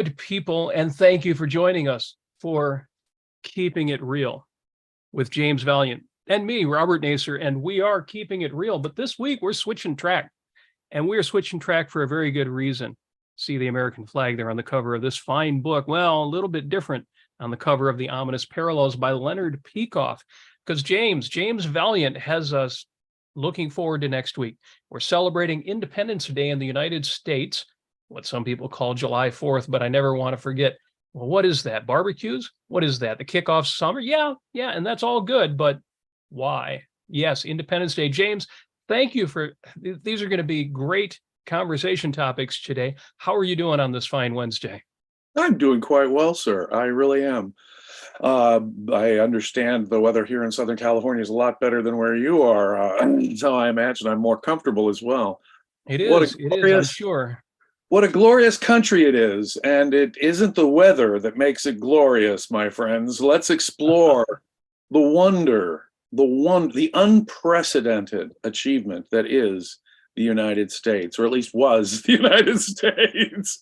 Good people, and thank you for joining us for Keeping It Real with James Valliant and me, Robert Nasir, and we are keeping it real. But this week we're switching track, and we're switching track for a very good reason. See the American flag there on the cover of this fine book. Well, a little bit different on the cover of The Ominous Parallels by Leonard Peikoff, because James Valliant has us looking forward to next week. We're celebrating Independence Day in the United States, what some people call July 4th, but I never want to forget. Well, what is that? Barbecues? What is that? The kickoff summer? Yeah, and that's all good, but why? Yes, Independence Day. James, thank you for, these are going to be great conversation topics today. How are you doing on this fine Wednesday? I'm doing quite well, sir. I really am. I understand the weather here in Southern California is a lot better than where you are, so I imagine I'm more comfortable as well. It is, I'm sure. What a glorious country it is, and it isn't the weather that makes it glorious, my friends. Let's explore the wonder, the unprecedented achievement that is the United States, or at least was the United States.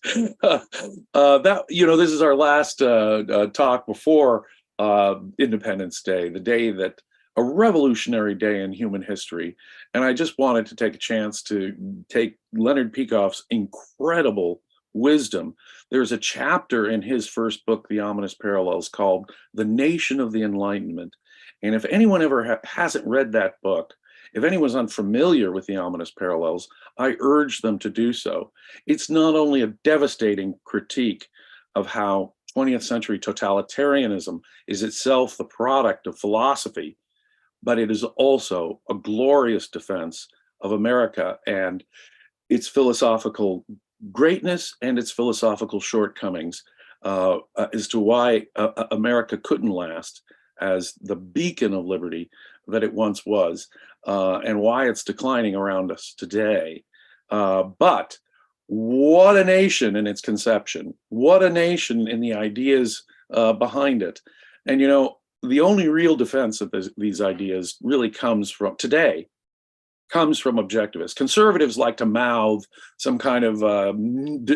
This is our last talk before Independence Day, the day that a revolutionary day in human history. And I just wanted to take a chance to take Leonard Peikoff's incredible wisdom. There's a chapter in his first book, The Ominous Parallels, called The Nation of the Enlightenment. And if anyone ever hasn't read that book, if anyone's unfamiliar with The Ominous Parallels, I urge them to do so. It's not only a devastating critique of how 20th century totalitarianism is itself the product of philosophy, but it is also a glorious defense of America and its philosophical greatness and its philosophical shortcomings as to why America couldn't last as the beacon of liberty that it once was, and why it's declining around us today. But what a nation in its conception, what a nation in the ideas behind it. And the only real defense of these ideas really comes from objectivists. Conservatives like to mouth some kind of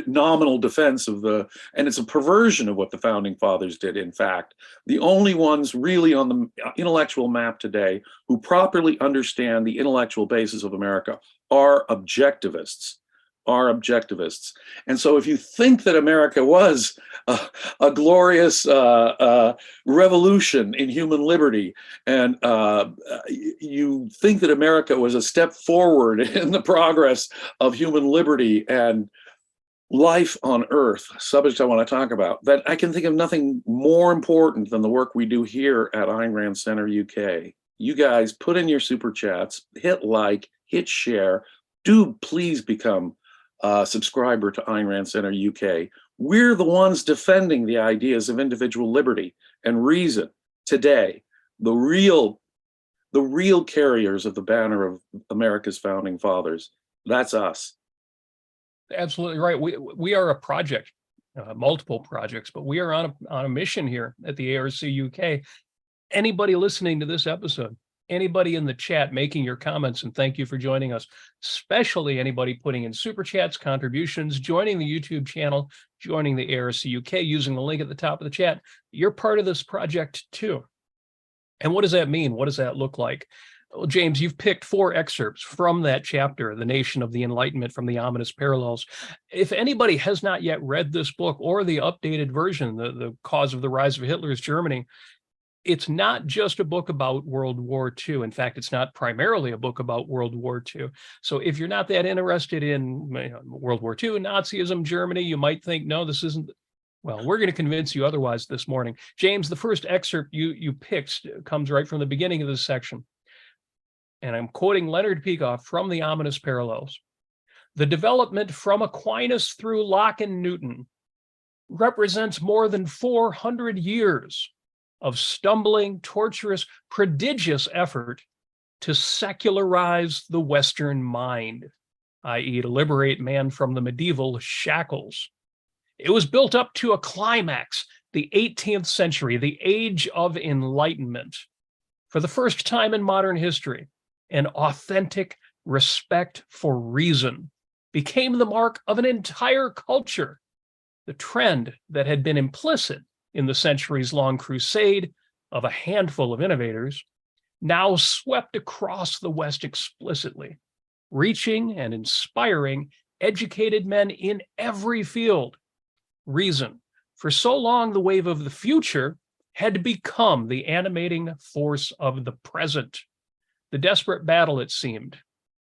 nominal defense of and it's a perversion of what the founding fathers did. In fact, the only ones really on the intellectual map today who properly understand the intellectual basis of America are objectivists. And so if you think that America was a glorious revolution in human liberty, and you think that America was a step forward in the progress of human liberty and life on Earth, subject I want to talk about, that I can think of nothing more important than the work we do here at Ayn Rand Center UK. You guys put in your super chats, hit like, hit share. Do please become subscriber to Ayn Rand Center UK. We're the ones defending the ideas of individual liberty and reason today. The real carriers of the banner of America's founding fathers. That's us. Absolutely right. We are a project, multiple projects, but we are on a mission here at the ARCUK. UK. Anybody listening to this episode, anybody in the chat making your comments, and thank you for joining us, especially anybody putting in super chats, contributions, joining the YouTube channel, joining the ARCUK, using the link at the top of the chat. You're part of this project too. And what does that mean? What does that look like? Well, James, you've picked 4 excerpts from that chapter, The Nation of the Enlightenment from the Ominous Parallels. If anybody has not yet read this book or the updated version, the Cause of the Rise of Hitler's Germany, it's not just a book about World War II. In fact, it's not primarily a book about World War II. So if you're not that interested in World War II, Nazism, Germany, you might think, no, this isn't. Well, we're going to convince you otherwise this morning. James, the first excerpt you picked comes right from the beginning of this section. And I'm quoting Leonard Peikoff from The Ominous Parallels. The development from Aquinas through Locke and Newton represents more than 400 years of stumbling, tortuous, prodigious effort to secularize the Western mind, i.e., to liberate man from the medieval shackles. It was built up to a climax, the 18th century, the Age of Enlightenment. For the first time in modern history, an authentic respect for reason became the mark of an entire culture. The trend that had been implicit in the centuries-long crusade of a handful of innovators now swept across the West explicitly, reaching and inspiring educated men in every field. Reason, for so long the wave of the future had become the animating force of the present. The desperate battle, it seemed,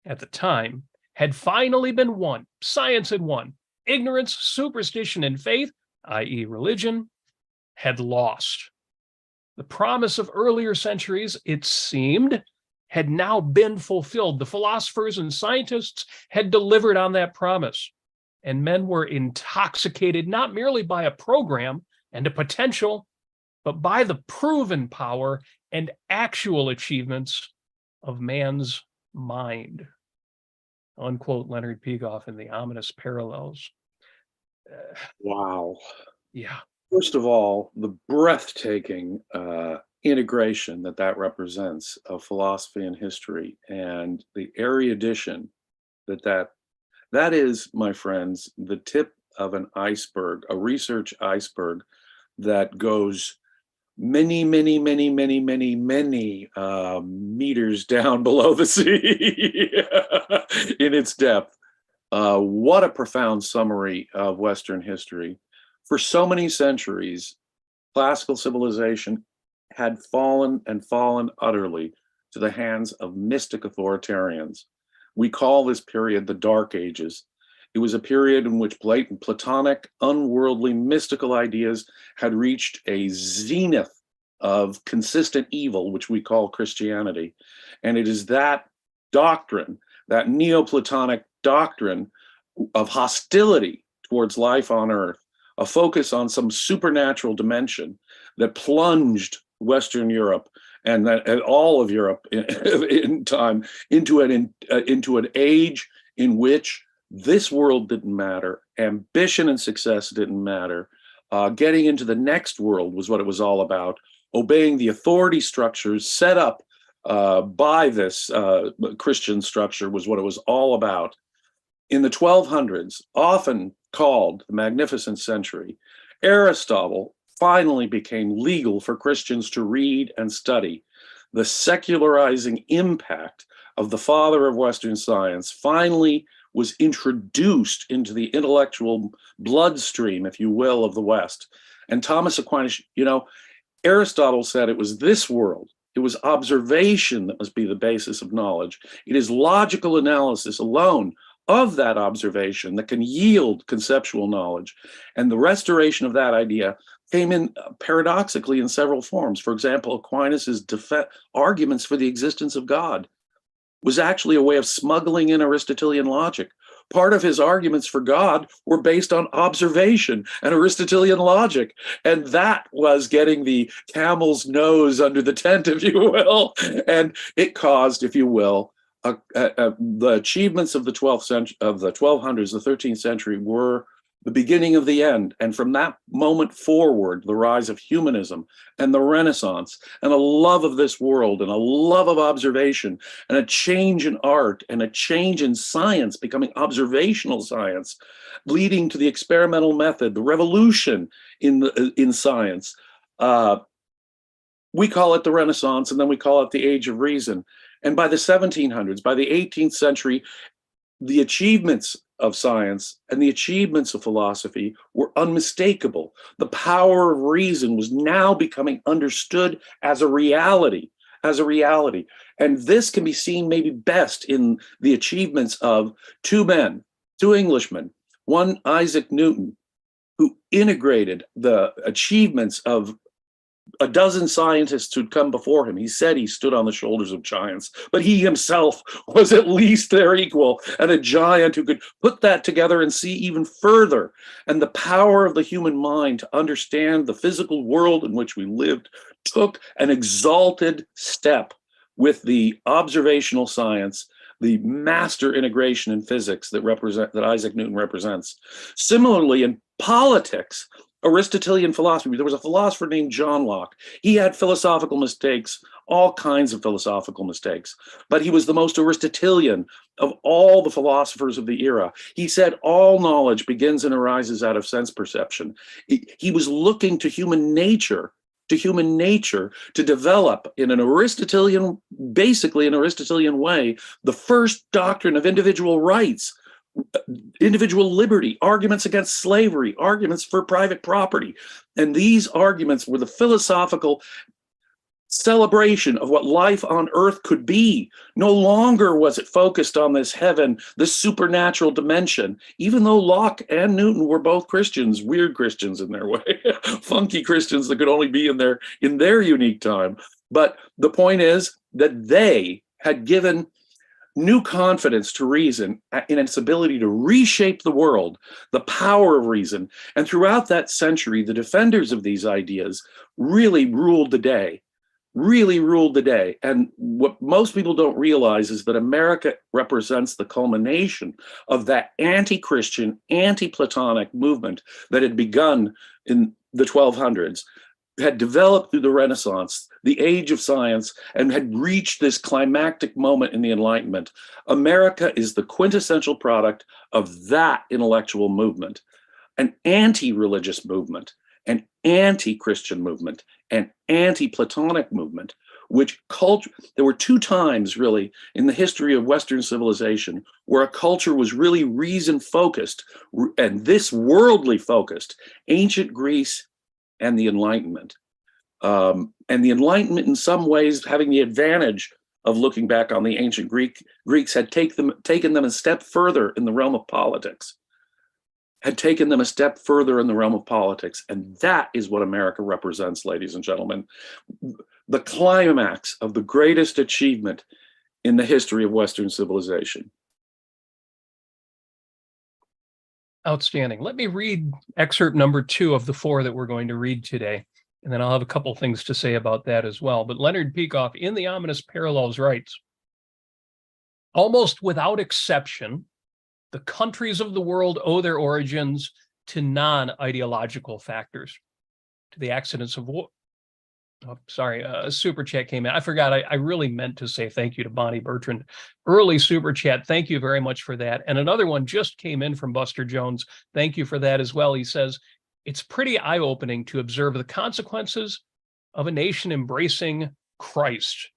at the time, had finally been won. Science had won. Ignorance, superstition, and faith, i.e. religion, had lost. The promise of earlier centuries, it seemed, had now been fulfilled. The philosophers and scientists had delivered on that promise, and men were intoxicated not merely by a program and a potential, but by the proven power and actual achievements of man's mind. Unquote Leonard Peikoff in The Ominous Parallels. Wow. Yeah. First of all, the breathtaking integration that represents of philosophy and history, and the erudition that is, my friends, the tip of an iceberg, a research iceberg that goes many meters down below the sea in its depth. What a profound summary of Western history. For so many centuries, classical civilization had fallen utterly to the hands of mystic authoritarians. We call this period the Dark Ages. It was a period in which blatant Platonic, unworldly, mystical ideas had reached a zenith of consistent evil, which we call Christianity. And it is that doctrine, that Neoplatonic doctrine of hostility towards life on earth, a focus on some supernatural dimension that plunged Western Europe and all of Europe in time into an age in which this world didn't matter, ambition and success didn't matter. Getting into the next world was what it was all about. Obeying the authority structures set up by this Christian structure was what it was all about. In the 1200s, often called the Magnificent Century, Aristotle finally became legal for Christians to read and study. The secularizing impact of the father of Western science finally was introduced into the intellectual bloodstream, if you will, of the West. And Thomas Aquinas, Aristotle said it was this world, it was observation that must be the basis of knowledge. It is logical analysis alone of that observation that can yield conceptual knowledge. And the restoration of that idea came in paradoxically in several forms. For example, Aquinas's arguments for the existence of God was actually a way of smuggling in Aristotelian logic. Part of his arguments for God were based on observation and Aristotelian logic. And that was getting the camel's nose under the tent, if you will. And it caused, if you will, the achievements of the 12th century, of the 1200s, the 13th century, were the beginning of the end. And from that moment forward, the rise of humanism and the Renaissance and a love of this world and a love of observation and a change in art and a change in science, becoming observational science, leading to the experimental method, the revolution in science. We call it the Renaissance, and then we call it the Age of Reason. And by the 1700s, by the 18th century, the achievements of science and the achievements of philosophy were unmistakable. The power of reason was now becoming understood as a reality, And this can be seen maybe best in the achievements of two Englishmen, one Isaac Newton, who integrated the achievements of a dozen scientists who'd come before him. He said he stood on the shoulders of giants, but he himself was at least their equal, and a giant who could put that together and see even further. And the power of the human mind to understand the physical world in which we lived took an exalted step with the observational science, the master integration in physics that Isaac Newton represents. Similarly, in politics, Aristotelian philosophy. There was a philosopher named John Locke. He had philosophical mistakes, all kinds of philosophical mistakes, but he was the most Aristotelian of all the philosophers of the era. He said all knowledge begins and arises out of sense perception. He was looking to human nature to develop in an Aristotelian, basically an Aristotelian way, the first doctrine of individual rights, individual liberty, arguments against slavery, arguments for private property. And these arguments were the philosophical celebration of what life on earth could be. No longer was it focused on this heaven, this supernatural dimension, even though Locke and Newton were both Christians, weird Christians in their way, funky Christians that could only be in their unique time. But the point is that they had given new confidence to reason in its ability to reshape the world, the power of reason. And throughout that century, the defenders of these ideas really ruled the day. And what most people don't realize is that America represents the culmination of that anti-Christian, anti-Platonic movement that had begun in the 1200s, had developed through the Renaissance, the age of science, and had reached this climactic moment in the Enlightenment. America is the quintessential product of that intellectual movement, an anti-religious movement, an anti-Christian movement, an anti-Platonic movement, which culture, there were two times really in the history of Western civilization where a culture was really reason focused, and this worldly focused, ancient Greece and the Enlightenment. And the Enlightenment in some ways having the advantage of looking back on the ancient Greeks had taken them a step further in the realm of politics. And that is what America represents, ladies and gentlemen. The climax of the greatest achievement in the history of Western civilization. Outstanding. Let me read excerpt number 2 of the 4 that we're going to read today, and then I'll have a couple things to say about that as well. But Leonard Peikoff, in The Ominous Parallels, writes, almost without exception, the countries of the world owe their origins to non-ideological factors, to the accidents of war. Oh, sorry, a super chat came in. I forgot, I really meant to say thank you to Bonnie Bertrand. Early super chat, thank you very much for that. And another one just came in from Buster Jones. Thank you for that as well. He says, it's pretty eye-opening to observe the consequences of a nation embracing Christ,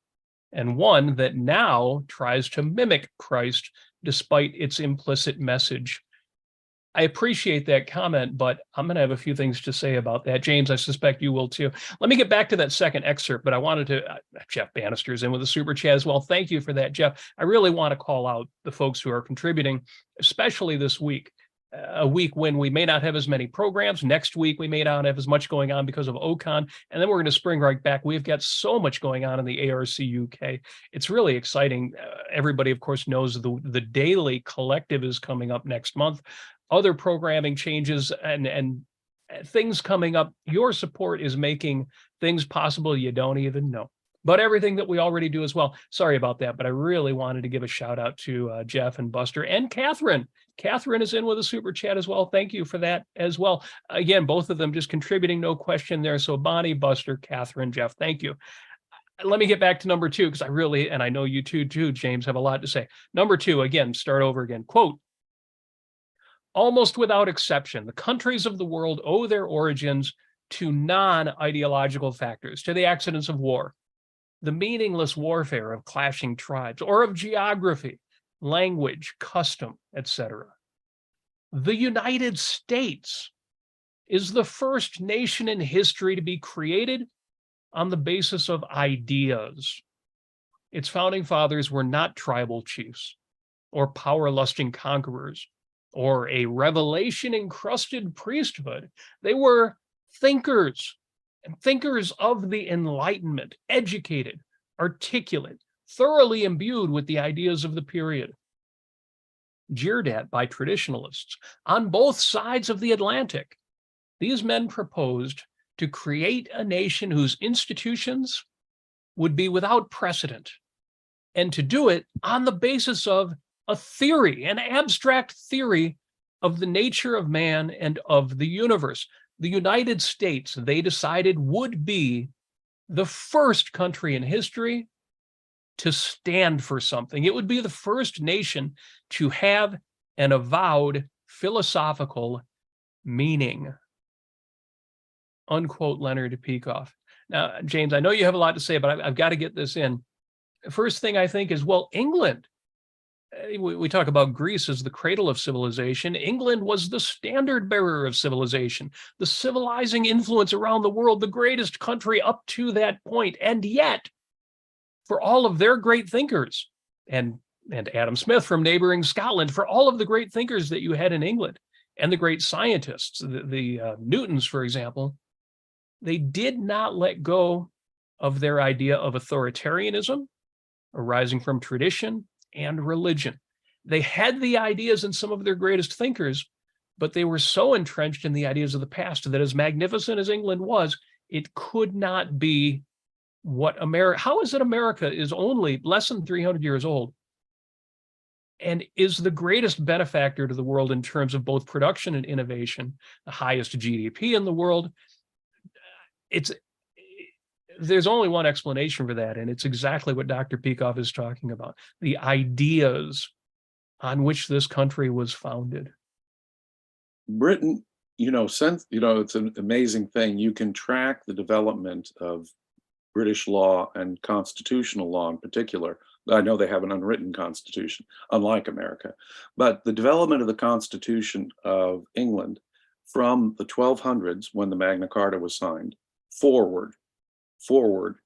and one that now tries to mimic Christ despite its implicit message. I appreciate that comment, but I'm going to have a few things to say about that. James, I suspect you will too. Let me get back to that second excerpt, but I wanted to, Jeff Bannister's in with a super chat as well. Thank you for that, Jeff. I really want to call out the folks who are contributing, especially this week, a week when we may not have as many programs. Next week, we may not have as much going on because of OCON, and then we're going to spring right back. We've got so much going on in the ARC UK. It's really exciting. Everybody, of course, knows the daily collective is coming up next month. Other programming changes and things coming up. Your support is making things possible you don't even know. But everything that we already do as well. Sorry about that, but I really wanted to give a shout out to Jeff and Buster and Catherine. Catherine is in with a super chat as well. Thank you for that as well. Again, both of them just contributing, no question there. So Bonnie, Buster, Catherine, Jeff, thank you. Let me get back to number 2, because I really, and I know you too, James, have a lot to say. Number 2, again, start over again. Quote, almost without exception, the countries of the world owe their origins to non-ideological factors, to the accidents of war, the meaningless warfare of clashing tribes, or of geography, language, custom, etc. The United States is the first nation in history to be created on the basis of ideas. Its founding fathers were not tribal chiefs or power-lusting conquerors or a revelation-encrusted priesthood. They were thinkers, and thinkers of the Enlightenment, educated, articulate, thoroughly imbued with the ideas of the period. Jeered at by traditionalists on both sides of the Atlantic, these men proposed to create a nation whose institutions would be without precedent, and to do it on the basis of a theory, an abstract theory of the nature of man and of the universe. The United States, they decided, would be the first country in history to stand for something. It would be the first nation to have an avowed philosophical meaning. Unquote Leonard Peikoff. Now, James, I know you have a lot to say, but I've got to get this in. First thing I think is, well, England. We talk about Greece as the cradle of civilization. England was the standard bearer of civilization, the civilizing influence around the world, the greatest country up to that point. And yet, for all of their great thinkers, and Adam Smith from neighboring Scotland, for all of the great thinkers that you had in England, and the great scientists, the Newtons, for example, they did not let go of their idea of authoritarianism arising from tradition and religion. They had the ideas in some of their greatest thinkers, but they were so entrenched in the ideas of the past that, as magnificent as England was, it could not be what America, how is it America is only less than 300 years old and is the greatest benefactor to the world in terms of both production and innovation, the highest GDP in the world? There's only one explanation for that, and it's exactly what Dr. Peikoff is talking about, the ideas on which this country was founded. Britain, it's an amazing thing. You can track the development of British law and constitutional law in particular. I know they have an unwritten constitution, unlike America, but the development of the Constitution of England from the 1200s, when the Magna Carta was signed, forward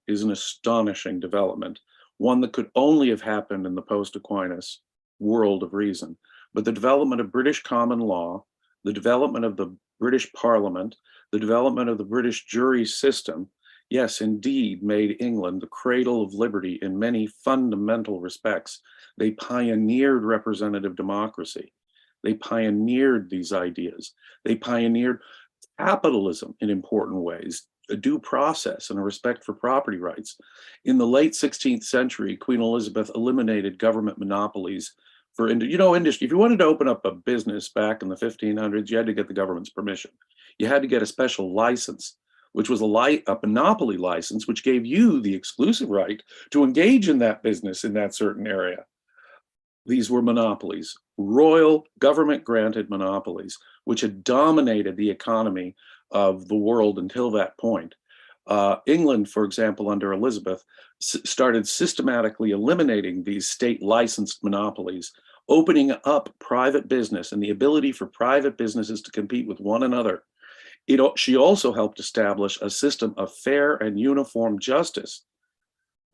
is an astonishing development, one that could only have happened in the post-Aquinas world of reason. But the development of British common law, the development of the British Parliament, the development of the British jury system, yes, indeed, made England the cradle of liberty in many fundamental respects. They pioneered representative democracy. They pioneered these ideas. They pioneered capitalism in important ways, a due process and a respect for property rights. In the late 16th century, Queen Elizabeth eliminated government monopolies for industry. If you wanted to open up a business back in the 1500s, you had to get the government's permission. You had to get a special license, which was a monopoly license, which gave you the exclusive right to engage in that business in that certain area. These were monopolies, royal government-granted monopolies, which had dominated the economy of the world until that point. England, for example, under Elizabeth, started systematically eliminating these state-licensed monopolies, opening up private business and the ability for private businesses to compete with one another. She also helped establish a system of fair and uniform justice,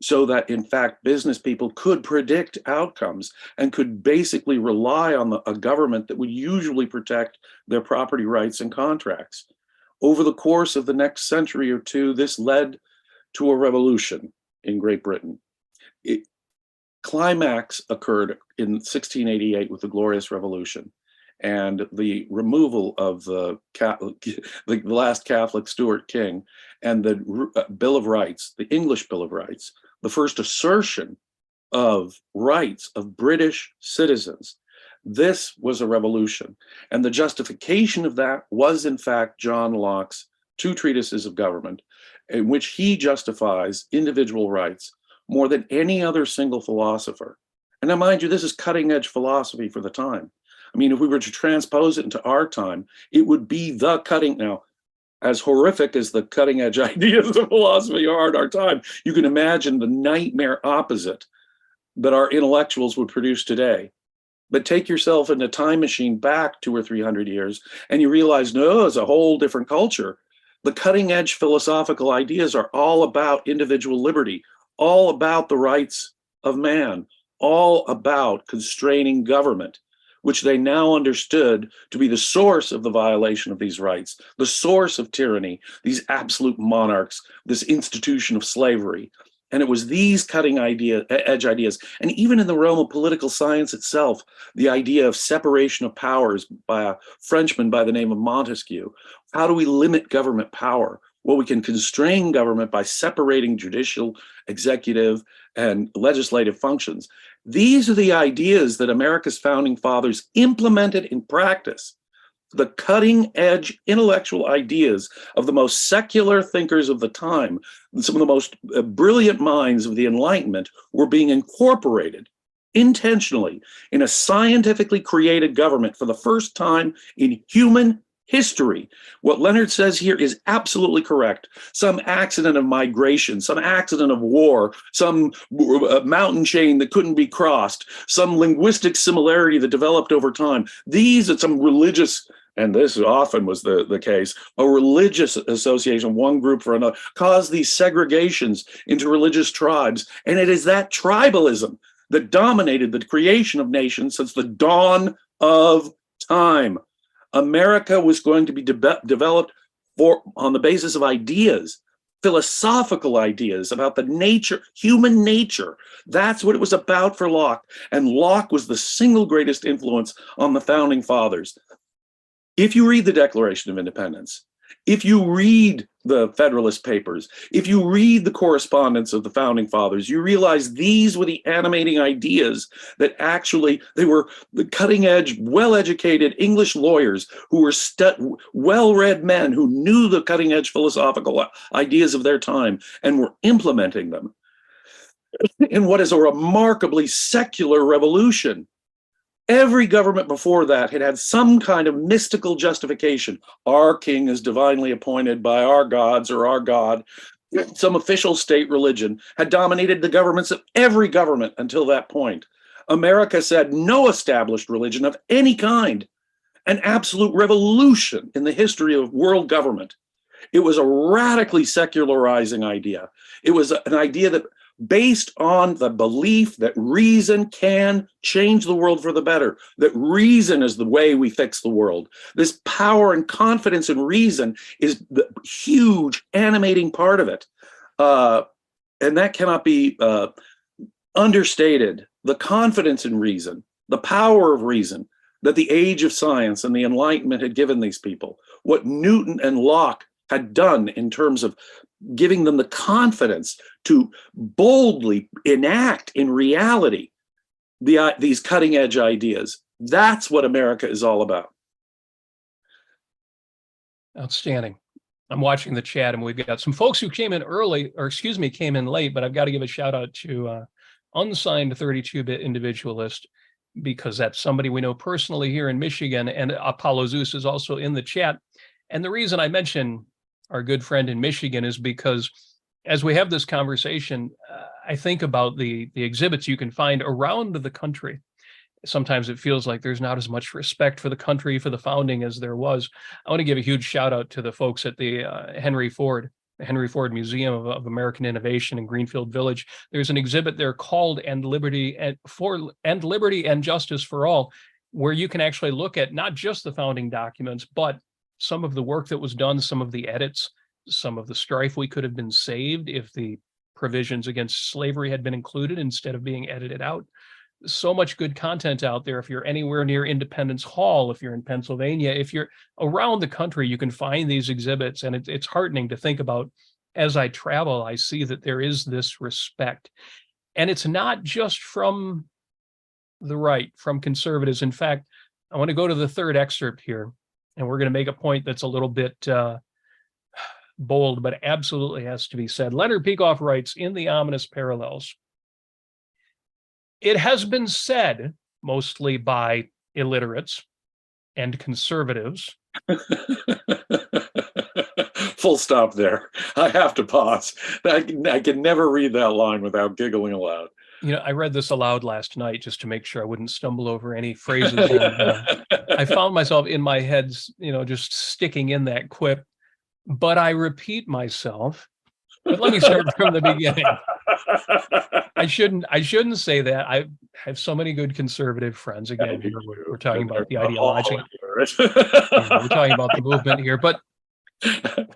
so that, in fact, business people could predict outcomes and could basically rely on a government that would usually protect their property rights and contracts. Over the course of the next century or two, this led to a revolution in Great Britain. Climax occurred in 1688 with the Glorious Revolution and the removal of the last Catholic Stuart king and the Bill of Rights, the English Bill of Rights, the first assertion of rights of British citizens. This was a revolution. And the justification of that was, in fact, John Locke's two treatises of government, in which he justifies individual rights more than any other single philosopher. And now, mind you, this is cutting edge philosophy for the time. I mean, if we were to transpose it into our time, it would be the cutting, now, as horrific as the cutting edge ideas of philosophy are in our time, you can imagine the nightmare opposite that our intellectuals would produce today. But take yourself in a time machine back 200 or 300 years, and you realize, no, it's a whole different culture. The cutting edge philosophical ideas are all about individual liberty, all about the rights of man, all about constraining government, which they now understood to be the source of the violation of these rights, the source of tyranny, these absolute monarchs, this institution of slavery. And it was these cutting edge ideas. And even in the realm of political science itself, the idea of separation of powers by a Frenchman by the name of Montesquieu. How do we limit government power? Well, we can constrain government by separating judicial, executive, and legislative functions. These are the ideas that America's founding fathers implemented in practice. the cutting edge intellectual ideas of the most secular thinkers of the time, some of the most brilliant minds of the Enlightenment, were being incorporated intentionally in a scientifically created government for the first time in human history. What Leonard says here is absolutely correct. Some accident of migration, some accident of war, some mountain chain that couldn't be crossed, some linguistic similarity that developed over time. These are some religious, and this often was the case, a religious association, one group for another, caused these segregations into religious tribes. And it is that tribalism that dominated the creation of nations since the dawn of time. America was going to be developed on the basis of ideas, philosophical ideas about the nature, human nature. That's what it was about for Locke. And Locke was the single greatest influence on the founding fathers. If you read the Declaration of Independence, if you read the Federalist Papers, if you read the correspondence of the founding fathers, you realize these were the animating ideas that actually, they were the cutting edge, well-educated English lawyers who were well-read men who knew the cutting edge philosophical ideas of their time and were implementing them in what is a remarkably secular revolution. Every government before that had had some kind of mystical justification. Our king is divinely appointed by our gods or our God. Some official state religion had dominated the governments of every government until that point. America said no established religion of any kind, an absolute revolution in the history of world government. It was a radically secularizing idea. It was an idea that based on the belief that reason can change the world for the better, that reason is the way we fix the world. This power and confidence in reason is the huge animating part of it. And that cannot be understated. The confidence in reason, the power of reason that the age of science and the Enlightenment had given these people, what Newton and Locke had done in terms of giving them the confidence to boldly enact in reality these cutting edge ideas. That's what America is all about. Outstanding. I'm watching the chat and we've got some folks who came in early, or excuse me, came in late, but I've got to give a shout out to unsigned 32-bit individualist, because that's somebody we know personally here in Michigan, and Apollo Zeus is also in the chat. And the reason I mention our good friend in Michigan is because as we have this conversation, I think about the exhibits you can find around the country. Sometimes it feels like there's not as much respect for the country, for the founding as there was. I want to give a huge shout out to the folks at the Henry Ford Museum of American Innovation in Greenfield Village. There's an exhibit there called And Liberty and Justice for All, where you can actually look at not just the founding documents, but some of the work that was done, some of the edits, some of the strife we could have been saved if the provisions against slavery had been included instead of being edited out. So much good content out there. If you're anywhere near Independence Hall, if you're in Pennsylvania, if you're around the country, you can find these exhibits. And it's heartening to think about. As I travel, I see that there is this respect. And it's not just from the right, from conservatives. In fact, I want to go to the third excerpt here. And we're going to make a point that's a little bit bold, but absolutely has to be said. Leonard Peikoff writes in The Ominous Parallels, it has been said, mostly by illiterates and conservatives. Full stop there. I have to pause. I can never read that line without giggling aloud. You know, I read this aloud last night just to make sure I wouldn't stumble over any phrases. And, I found myself in my head, just sticking in that quip, but I repeat myself. But let me start from the beginning. I shouldn't say that. I have so many good conservative friends. Again, we're talking about the ideology. We're talking about the movement here. But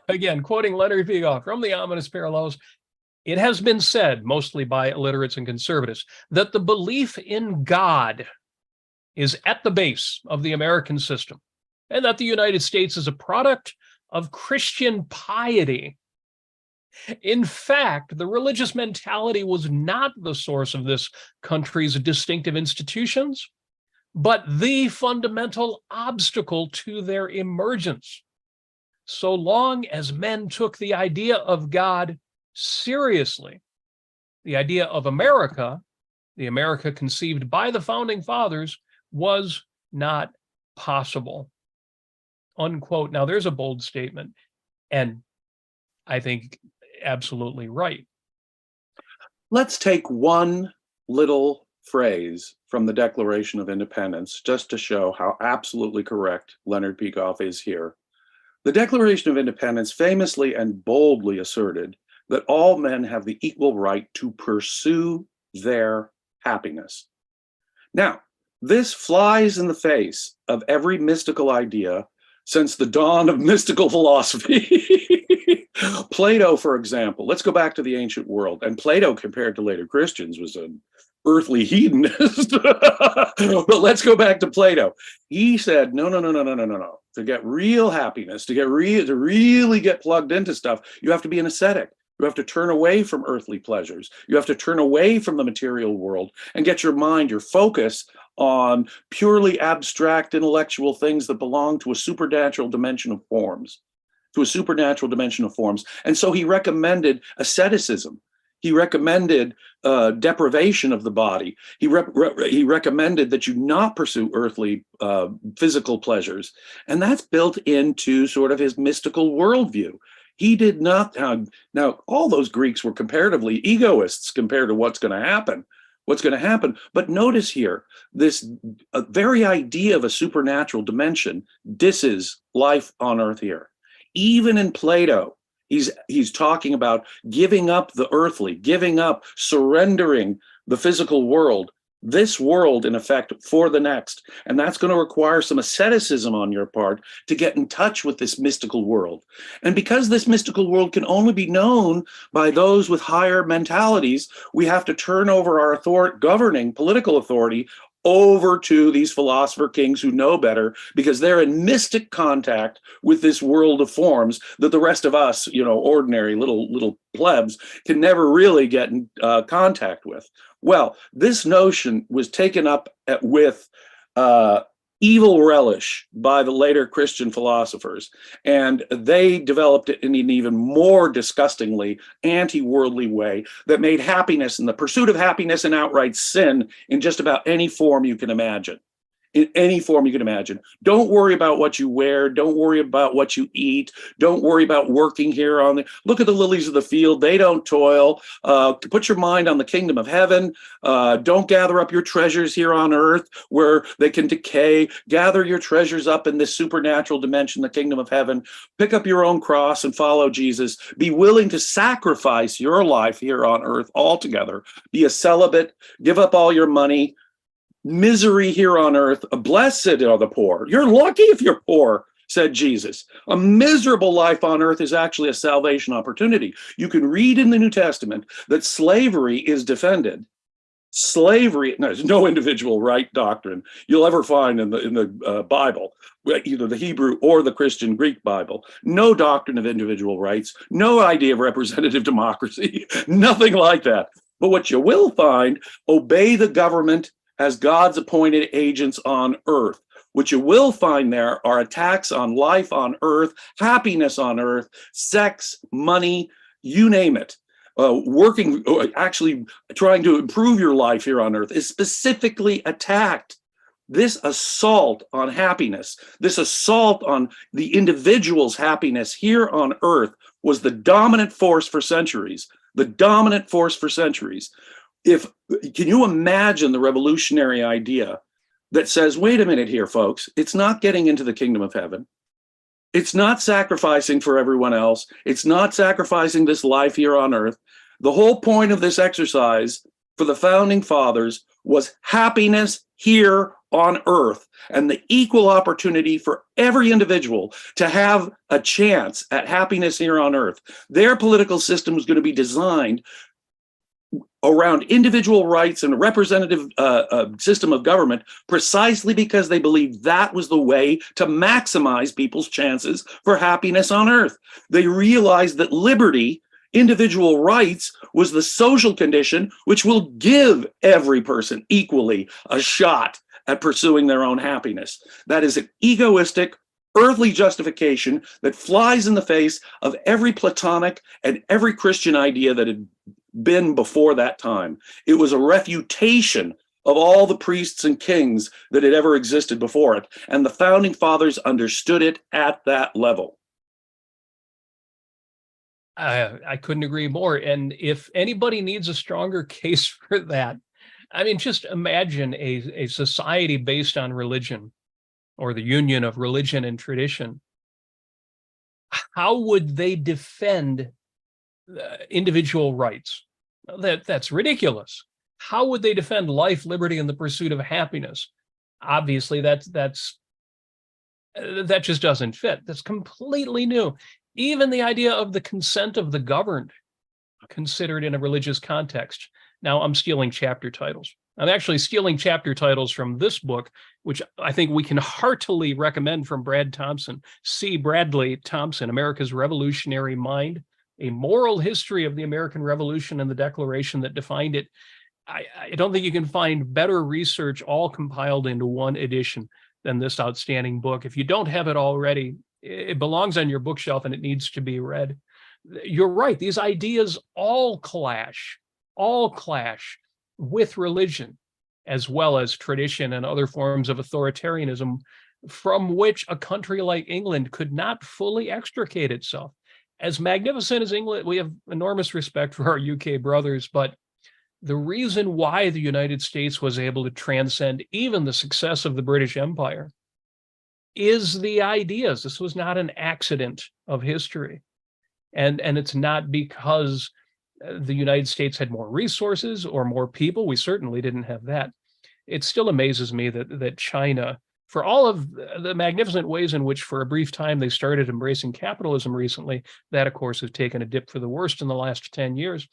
again, quoting Leonard Peikoff from The Ominous Parallels, it has been said, mostly by illiterates and conservatives, that the belief in God is at the base of the American system, and that the United States is a product of Christian piety. In fact, the religious mentality was not the source of this country's distinctive institutions, but the fundamental obstacle to their emergence. So long as men took the idea of God seriously, the idea of America, the America conceived by the founding fathers, was not possible. Unquote. Now, there's a bold statement, and I think absolutely right. Let's take one little phrase from the Declaration of Independence just to show how absolutely correct Leonard Peikoff is here. The Declaration of Independence famously and boldly asserted that all men have the equal right to pursue their happiness. Now, this flies in the face of every mystical idea since the dawn of mystical philosophy. Plato, for example, let's go back to the ancient world. And Plato, compared to later Christians, was an earthly hedonist. But let's go back to Plato. He said, no. To get real happiness, to really get plugged into stuff, you have to be an ascetic. You have to turn away from earthly pleasures. You have to turn away from the material world and get your mind, your focus on purely abstract intellectual things that belong to a supernatural dimension of forms, And so he recommended asceticism. He recommended deprivation of the body. He recommended that you not pursue earthly physical pleasures. And that's built into sort of his mystical worldview. He did not, now all those Greeks were comparatively egoists compared to what's going to happen. But notice here, this very idea of a supernatural dimension disses life on earth here. Even in Plato, he's talking about giving up the earthly, surrendering the physical world, this world, in effect, for the next. And that's going to require some asceticism on your part to get in touch with this mystical world. And because this mystical world can only be known by those with higher mentalities, we have to turn over our governing political authority over to these philosopher kings who know better, because they're in mystic contact with this world of forms that the rest of us, ordinary little plebs, can never really get in contact with. Well, this notion was taken up with evil relish by the later Christian philosophers, and they developed it in an even more disgustingly anti-worldly way that made happiness and the pursuit of happiness an outright sin in just about any form you can imagine. In any form you can imagine. Don't worry about what you wear. Don't worry about what you eat. Don't worry about working here look at the lilies of the field. They don't toil. Put your mind on the kingdom of heaven. Don't gather up your treasures here on earth where they can decay. Gather your treasures up in this supernatural dimension, the kingdom of heaven. Pick up your own cross and follow Jesus. Be willing to sacrifice your life here on earth altogether. Be a celibate. Give up all your money. Misery here on earth, blessed are the poor. You're lucky if you're poor, said Jesus. A miserable life on earth is actually a salvation opportunity. You can read in the New Testament that slavery is defended. Slavery, no, there's no individual right doctrine you'll ever find in the Bible, either the Hebrew or the Christian Greek Bible. No doctrine of individual rights, no idea of representative democracy, nothing like that. But what you will find, obey the government as God's appointed agents on earth. What you will find there are attacks on life on earth, happiness on earth, sex, money, you name it. Actually trying to improve your life here on earth is specifically attacked. This assault on happiness, this assault on the individual's happiness here on earth was the dominant force for centuries. Can you imagine the revolutionary idea that says, wait a minute here, folks, it's not getting into the kingdom of heaven. It's not sacrificing for everyone else. It's not sacrificing this life here on earth. The whole point of this exercise for the founding fathers was happiness here on earth and the equal opportunity for every individual to have a chance at happiness here on earth. Their political system was going to be designed around individual rights and a representative system of government precisely because they believed that was the way to maximize people's chances for happiness on earth. They realized that liberty, individual rights, was the social condition which will give every person equally a shot at pursuing their own happiness. That is an egoistic, earthly justification that flies in the face of every Platonic and every Christian idea that had been before that time. It was a refutation of all the priests and kings that had ever existed before it, and the founding fathers understood it at that level. I couldn't agree more. And if anybody needs a stronger case for that, I mean, just imagine a society based on religion, or the union of religion and tradition. How would they defend individual rights? That's ridiculous. How would they defend life, liberty, and the pursuit of happiness? Obviously, that just doesn't fit. That's completely new. Even the idea of the consent of the governed, considered in a religious context. Now, I'm stealing chapter titles. I'm actually stealing chapter titles from this book, which I think we can heartily recommend, from Brad Thompson, C. Bradley Thompson, America's Revolutionary Mind, A Moral History of the American Revolution and the Declaration that defined it. I don't think you can find better research all compiled into one edition than this outstanding book. If you don't have it already, it belongs on your bookshelf and it needs to be read. You're right. These ideas all clash with religion, as well as tradition and other forms of authoritarianism, from which a country like England could not fully extricate itself. As magnificent as England, we have enormous respect for our UK brothers, but the reason why the United States was able to transcend even the success of the British Empire is the ideas. This was not an accident of history. And it's not because the United States had more resources or more people. We certainly didn't have that. It still amazes me that China, for all of the magnificent ways in which for a brief time they started embracing capitalism recently, that of course has taken a dip for the worst in the last 10 years.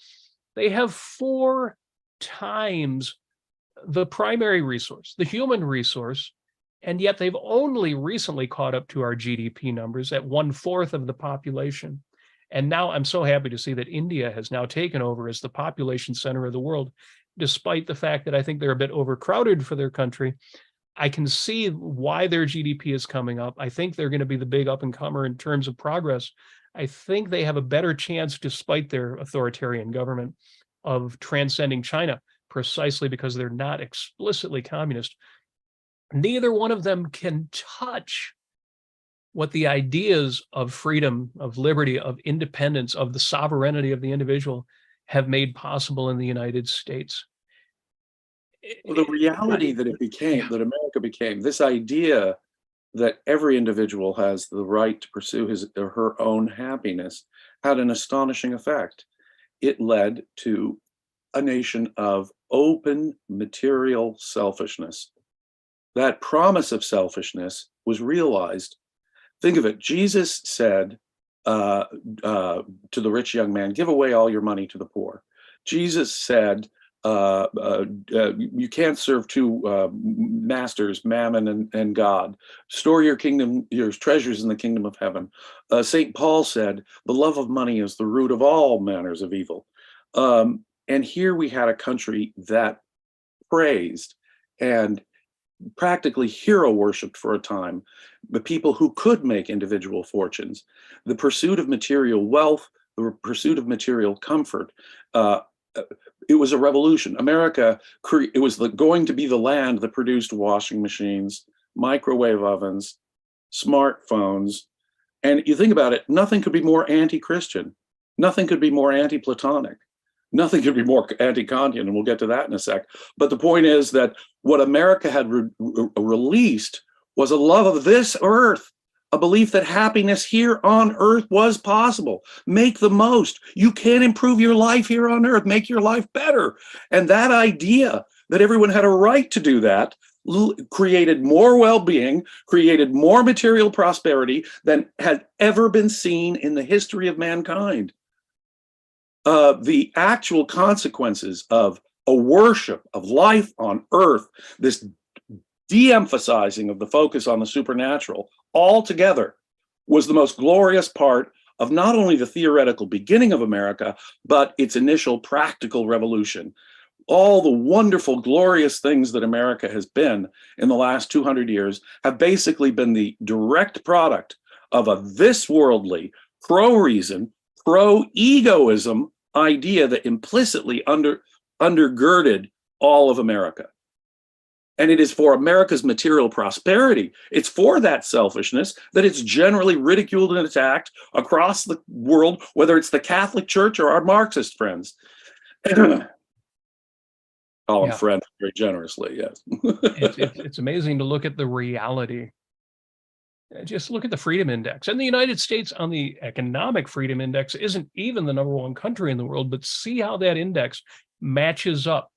They have 4 times the primary resource, the human resource, and yet they've only recently caught up to our GDP numbers at 1/4 of the population. And now I'm so happy to see that India has now taken over as the population center of the world, despite the fact that I think they're a bit overcrowded for their country. I can see why their GDP is coming up. I think they're going to be the big up-and-comer in terms of progress. I think they have a better chance, despite their authoritarian government, of transcending China, precisely because they're not explicitly communist. Neither one of them can touch what the ideas of freedom, of liberty, of independence, of the sovereignty of the individual have made possible in the United States. Well, the reality that it became, that America became, this idea that every individual has the right to pursue his or her own happiness, had an astonishing effect. It led to a nation of open material selfishness. That promise of selfishness was realized. Think of it. Jesus said to the rich young man, "Give away all your money to the poor." Jesus said, you can't serve 2 masters, mammon and God. Store your treasures in the kingdom of heaven. St. Paul said, "The love of money is the root of all manners of evil." And here we had a country that praised and practically hero worshipped for a time the people who could make individual fortunes. The pursuit of material wealth, the pursuit of material comfort, it was a revolution. America, it was going to be the land that produced washing machines, microwave ovens, smartphones. And you think about it, nothing could be more anti-Christian. Nothing could be more anti-Platonic. Nothing could be more anti-Kantian, and we'll get to that in a sec. But the point is that what America had released was a love of this earth, a belief that happiness here on earth was possible. Make the most. You can improve your life here on earth, make your life better. And that idea that everyone had a right to do that created more well-being, created more material prosperity than had ever been seen in the history of mankind. The actual consequences of a worship of life on earth, this de-emphasizing of the focus on the supernatural altogether, was the most glorious part of not only the theoretical beginning of America, but its initial practical revolution. all the wonderful, glorious things that America has been in the last 200 years have basically been the direct product of a this worldly, pro-reason, pro-egoism idea that implicitly undergirded all of America. And it is for America's material prosperity. It's for that selfishness that it's generally ridiculed and attacked across the world, whether it's the Catholic Church or our Marxist friends. Call them friends very generously, yes. It's amazing to look at the reality. Just look at the Freedom Index. And the United States on the Economic Freedom Index isn't even the #1 country in the world, but see how that index matches up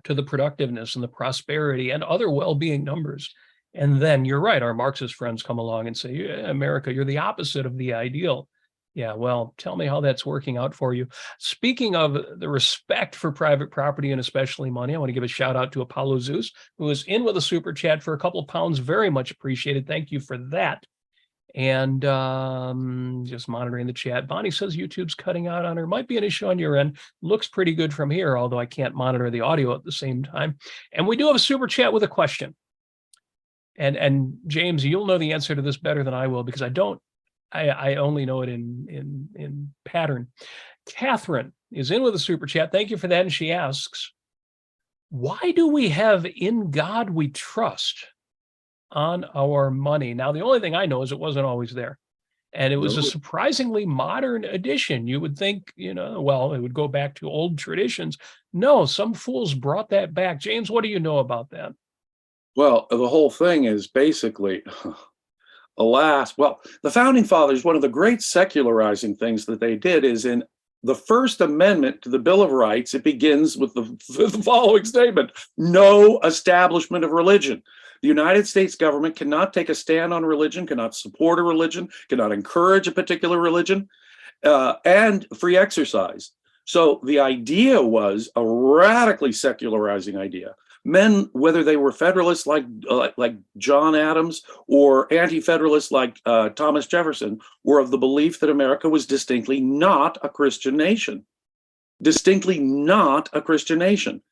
to the productiveness and the prosperity and other well-being numbers. And then you're right, our Marxist friends come along and say, yeah, America, you're the opposite of the ideal. Yeah, well, tell me how that's working out for you. Speaking of the respect for private property and especially money, I want to give a shout out to Apollo Zeus, who is in with a super chat for a couple of pounds. Very much appreciated. Thank you for that. And just monitoring the chat. Bonnie says YouTube's cutting out on her. Might be an issue on your end. Looks pretty good from here, although I can't monitor the audio at the same time. And we do have a super chat with a question. And James, you'll know the answer to this better than I will, because I don't. I only know it in pattern. Catherine is in with a super chat. Thank you for that. And she asks, why do we have "in God we trust" on our money? Now, the only thing I know is it wasn't always there. And it was a surprisingly modern addition. You would think, well, it would go back to old traditions. No, some fools brought that back. James, what do you know about that? Well, the whole thing is basically, alas, well, the Founding Fathers, one of the great secularizing things that they did is in the First Amendment to the Bill of Rights, it begins with the following statement: no establishment of religion. The United States government cannot take a stand on religion, cannot support a religion, cannot encourage a particular religion, and free exercise. So the idea was a radically secularizing idea. Men, whether they were Federalists like John Adams or Anti-Federalists like Thomas Jefferson, were of the belief that America was distinctly not a Christian nation. Distinctly not a Christian nation.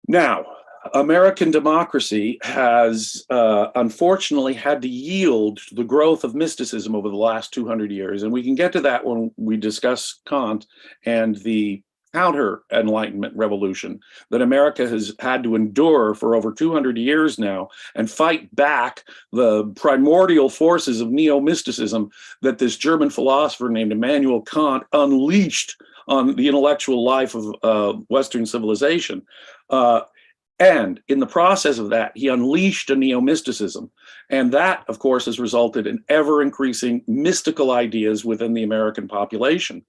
Now, American democracy has unfortunately had to yield to the growth of mysticism over the last 200 years. And we can get to that when we discuss Kant and the counter-Enlightenment revolution that America has had to endure for over 200 years now and fight back the primordial forces of neo-mysticism that this German philosopher named Immanuel Kant unleashed on the intellectual life of Western civilization. And in the process of that, he unleashed a neo-mysticism. And that, of course, has resulted in ever-increasing mystical ideas within the American population.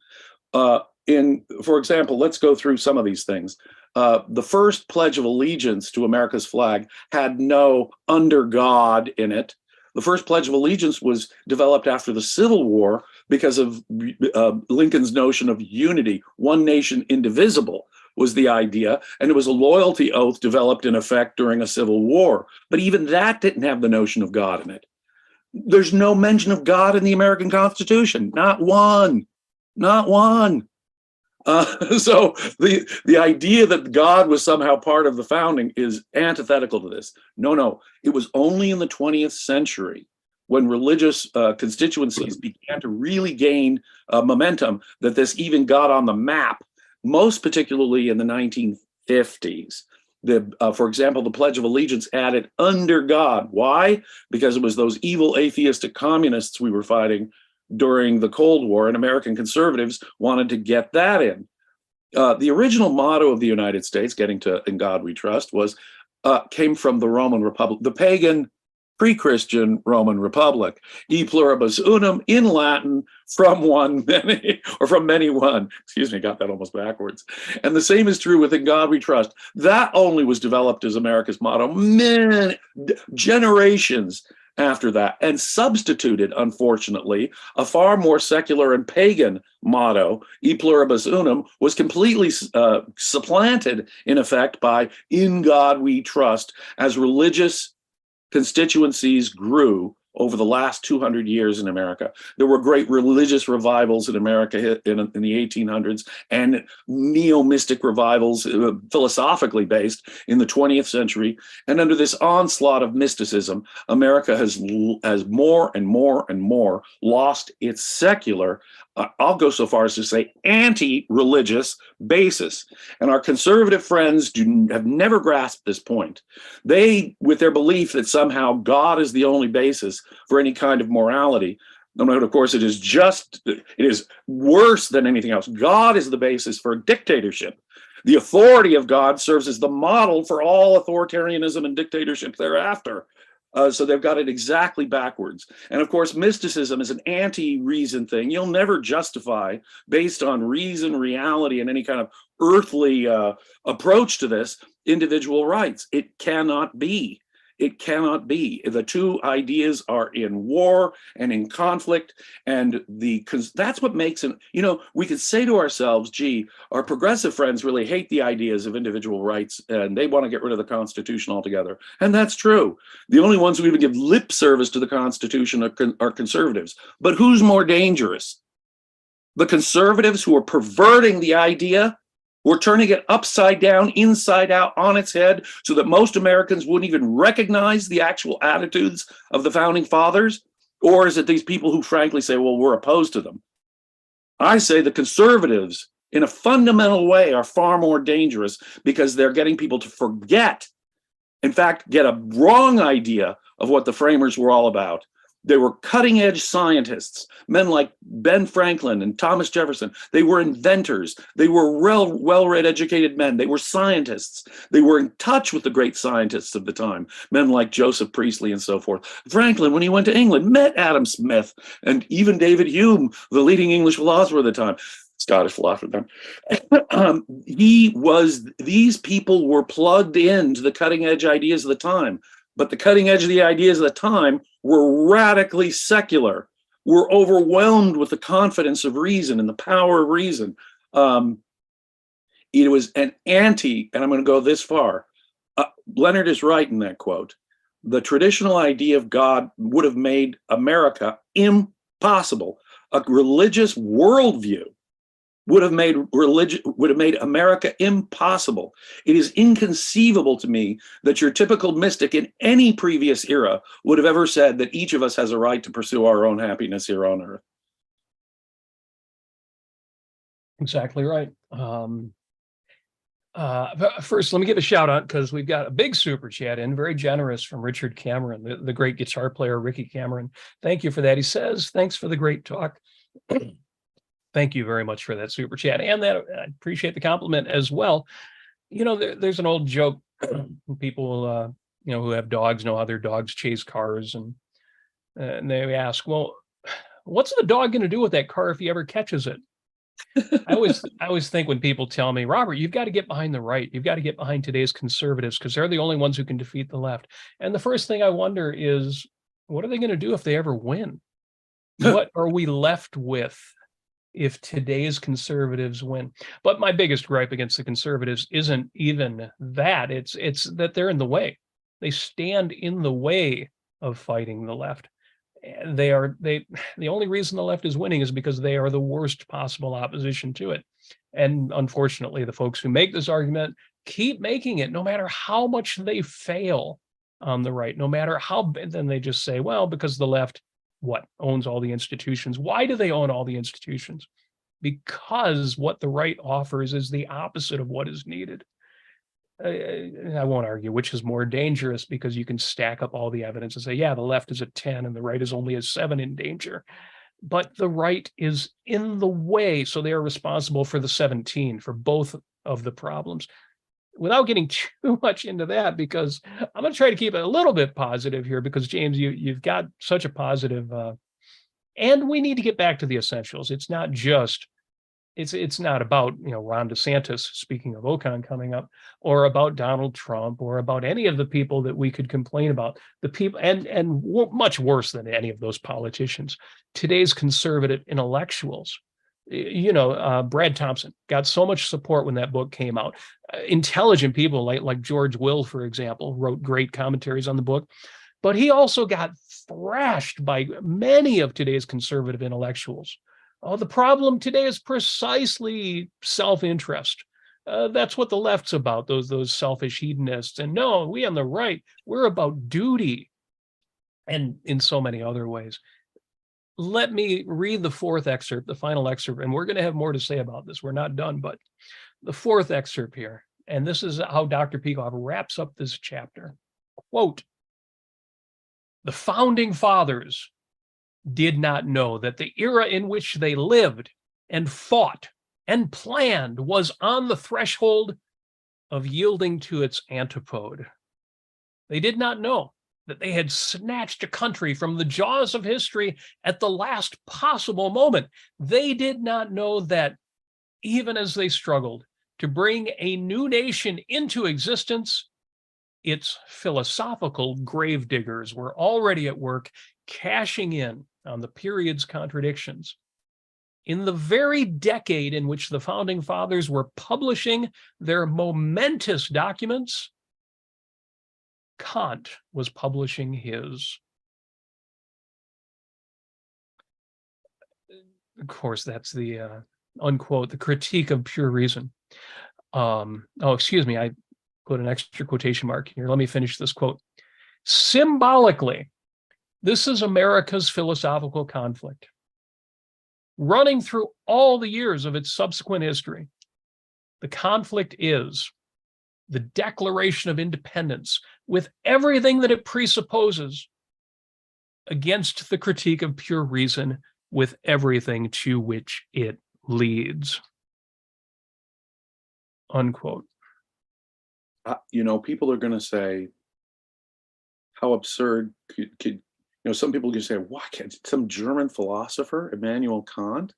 For example, let's go through some of these things. The first Pledge of Allegiance to America's flag had no "under God" in it. The first Pledge of Allegiance was developed after the Civil War because of Lincoln's notion of unity. One nation, indivisible was the idea, and it was a loyalty oath developed in effect during a civil war. But even that didn't have the notion of God in it. There's no mention of God in the American Constitution. Not one. Not one. So the idea that God was somehow part of the founding is antithetical to this. No. It was only in the 20th century when religious constituencies began to really gain momentum that this even got on the map, most particularly in the 1950s. For example, the Pledge of Allegiance added "under God." Why? Because it was those evil atheistic communists we were fighting during the Cold War, and American conservatives wanted to get that in. The original motto of the United States, getting to "in God we trust," came from the Roman Republic, the pagan pre-Christian Roman Republic. E pluribus unum, in Latin, from one many, or from many one. Excuse me, got that almost backwards. And the same is true with "in God we trust." That only was developed as America's motto many generations after that, and substituted, unfortunately, a far more secular and pagan motto. E pluribus unum was completely supplanted, in effect, by "in God we trust," as religious constituencies grew over the last 200 years in America. There were great religious revivals in America in the 1800s, and neo-mystic revivals, philosophically based, in the 20th century. And under this onslaught of mysticism, America has more and more and more lost its secular, I'll go so far as to say anti-religious basis. And our conservative friends have never grasped this point. They, with their belief that somehow God is the only basis for any kind of morality, no matter, of course, it is worse than anything else. God is the basis for dictatorship. The authority of God serves as the model for all authoritarianism and dictatorship thereafter. So they've got it exactly backwards. And of course, mysticism is an anti-reason thing. You'll never justify, based on reason, reality, and any kind of earthly approach to this, individual rights. It cannot be. It cannot be. The two ideas are in war and in conflict, and that's what makes it, we could say to ourselves, gee, our progressive friends really hate the ideas of individual rights and they want to get rid of the Constitution altogether. And that's true. The only ones who even give lip service to the Constitution are conservatives. But who's more dangerous? The conservatives who are perverting the idea, we're turning it upside down, inside out, on its head, so that most Americans wouldn't even recognize the actual attitudes of the founding fathers? Or is it these people who frankly say, well, we're opposed to them? I say the conservatives, in a fundamental way, are far more dangerous because they're getting people to forget, in fact, get a wrong idea of what the framers were all about. They were cutting-edge scientists, men like Ben Franklin and Thomas Jefferson. They were inventors. They were well-read, educated men. They were scientists. They were in touch with the great scientists of the time, men like Joseph Priestley and so forth. Franklin, when he went to England, met Adam Smith and even David Hume, the leading English philosopher of the time. Scottish philosopher then. These people were plugged into the cutting-edge ideas of the time. But the cutting edge of the ideas of the time were radically secular, were overwhelmed with the confidence of reason and the power of reason. It was an and I'm going to go this far. Leonard is right in that quote. The traditional idea of God would have made America impossible. A religious worldview would have made America impossible. It is inconceivable to me that your typical mystic in any previous era would have ever said that each of us has a right to pursue our own happiness here on earth. Exactly right. First, let me give a shout out because we've got a big super chat in, very generous, from Richard Cameron, the great guitar player, Ricky Cameron. Thank you for that. He says, thanks for the great talk. Thank you very much for that super chat, and that I appreciate the compliment as well. There's an old joke. People, who have dogs know how their dogs chase cars, and they ask, well, what's the dog going to do with that car if he ever catches it? I always think when people tell me, Robert, you've got to get behind the right. You've got to get behind today's conservatives because they're the only ones who can defeat the left. And the first thing I wonder is, what are they going to do if they ever win? What are we left with if today's conservatives win? But my biggest gripe against the conservatives isn't even that. It's that they're in the way. They stand in the way of fighting the left. The only reason the left is winning is because they are the worst possible opposition to it. And unfortunately, the folks who make this argument keep making it, no matter how much they fail on the right, no matter how, then they just say, well, because the left owns all the institutions. Why do they own all the institutions? Because what the right offers is the opposite of what is needed. I won't argue which is more dangerous, because you can stack up all the evidence and say, yeah, the left is a 10 and the right is only a 7 in danger. But the right is in the way, so they are responsible for the 17, for both of the problems. Without getting too much into that, because I'm going to try to keep it a little bit positive here, because James, you've got such a positive, and we need to get back to the essentials. It's not just, it's not about, Ron DeSantis, speaking of Ocon coming up, or about Donald Trump, or about any of the people that we could complain about. The people, and much worse than any of those politicians, today's conservative intellectuals. Brad Thompson got so much support when that book came out. Intelligent people like George Will, for example, wrote great commentaries on the book, but he also got thrashed by many of today's conservative intellectuals. Oh, the problem today is precisely self-interest. That's what the left's about, those selfish hedonists. And no, we on the right, we're about duty, and in so many other ways. Let me read the fourth excerpt, the final excerpt, and we're going to have more to say about this. We're not done, but the fourth excerpt here, and this is how Dr. Peikoff wraps up this chapter. Quote, "The founding fathers did not know that the era in which they lived and fought and planned was on the threshold of yielding to its antipode. They did not know that they had snatched a country from the jaws of history at the last possible moment. They did not know that even as they struggled to bring a new nation into existence, its philosophical gravediggers were already at work cashing in on the period's contradictions. In the very decade in which the founding fathers were publishing their momentous documents, Kant was publishing his." Of course, that's the unquote, the critique of pure reason. Excuse me, I put an extra quotation mark here. Let me finish this quote. "Symbolically, this is America's philosophical conflict, running through all the years of its subsequent history. The conflict is the Declaration of Independence, with everything that it presupposes, against the critique of pure reason, with everything to which it leads." Unquote. People are going to say, how absurd could some people can say, why can't some German philosopher, Immanuel Kant,